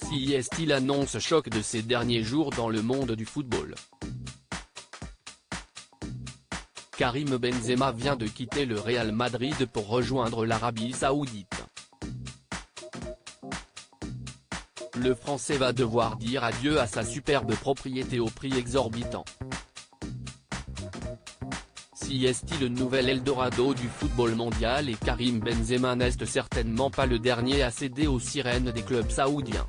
Si est-il annonce choc de ces derniers jours dans le monde du football. Karim Benzema vient de quitter le Real Madrid pour rejoindre l'Arabie Saoudite. Le Français va devoir dire adieu à sa superbe propriété au prix exorbitant. Si est-il le nouvel Eldorado du football mondial et Karim Benzema n'est certainement pas le dernier à céder aux sirènes des clubs saoudiens.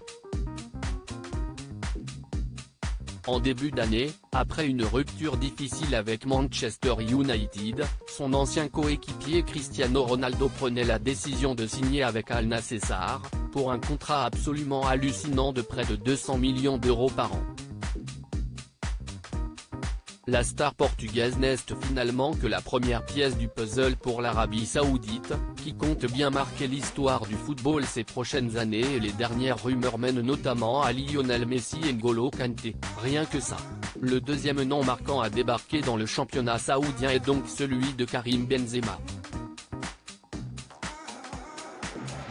En début d'année, après une rupture difficile avec Manchester United, son ancien coéquipier Cristiano Ronaldo prenait la décision de signer avec Al Nassr, pour un contrat absolument hallucinant de près de 200 millions d'euros par an. La star portugaise n'est finalement que la première pièce du puzzle pour l'Arabie Saoudite, qui compte bien marquer l'histoire du football ces prochaines années et les dernières rumeurs mènent notamment à Lionel Messi et N'Golo Kanté, rien que ça. Le deuxième nom marquant à débarquer dans le championnat saoudien est donc celui de Karim Benzema.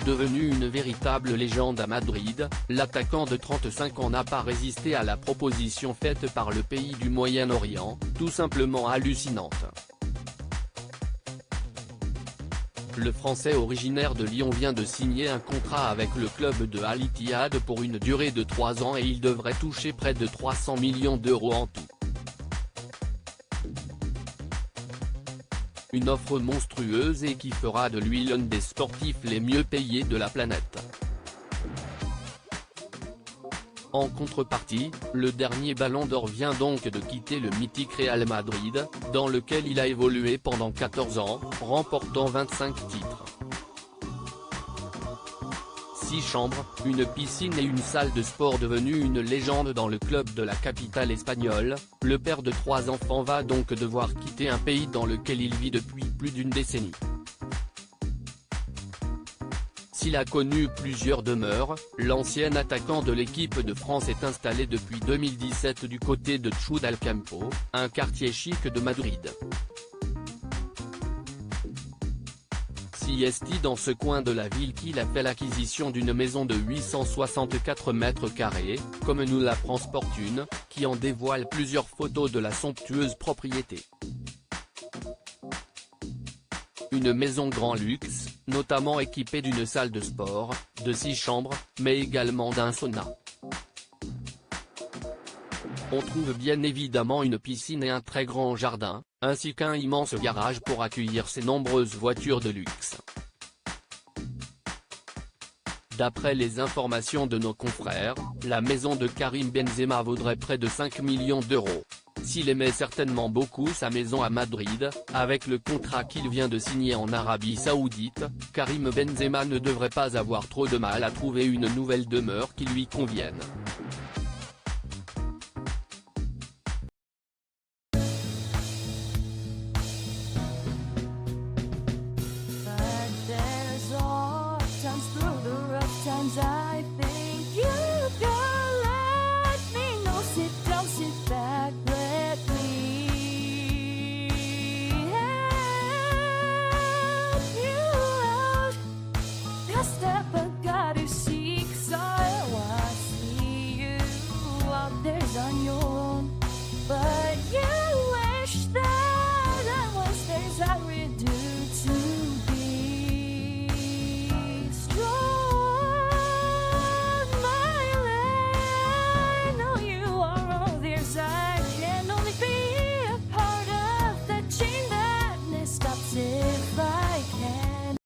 Devenu une véritable légende à Madrid, l'attaquant de 35 ans n'a pas résisté à la proposition faite par le pays du Moyen-Orient, tout simplement hallucinante. Le Français originaire de Lyon vient de signer un contrat avec le club de Al Ittihad pour une durée de 3 ans et il devrait toucher près de 300 millions d'euros en tout. Une offre monstrueuse et qui fera de lui l'un des sportifs les mieux payés de la planète. En contrepartie, le dernier Ballon d'Or vient donc de quitter le mythique Real Madrid, dans lequel il a évolué pendant 14 ans, remportant 25 titres. 6 chambres, une piscine et une salle de sport devenue une légende dans le club de la capitale espagnole, le père de 3 enfants va donc devoir quitter un pays dans lequel il vit depuis plus d'une décennie. S'il a connu plusieurs demeures, l'ancien attaquant de l'équipe de France est installé depuis 2017 du côté de Chou del Campo, un quartier chic de Madrid. Si est-il dans ce coin de la ville qu'il a fait l'acquisition d'une maison de 864 mètres carrés, comme nous l'apprend Sportune, qui en dévoile plusieurs photos de la somptueuse propriété. Une maison grand luxe, notamment équipée d'une salle de sport, de 6 chambres, mais également d'un sauna. On trouve bien évidemment une piscine et un très grand jardin, ainsi qu'un immense garage pour accueillir ses nombreuses voitures de luxe. D'après les informations de nos confrères, la maison de Karim Benzema vaudrait près de 5 millions d'euros. S'il aimait certainement beaucoup sa maison à Madrid, avec le contrat qu'il vient de signer en Arabie Saoudite, Karim Benzema ne devrait pas avoir trop de mal à trouver une nouvelle demeure qui lui convienne.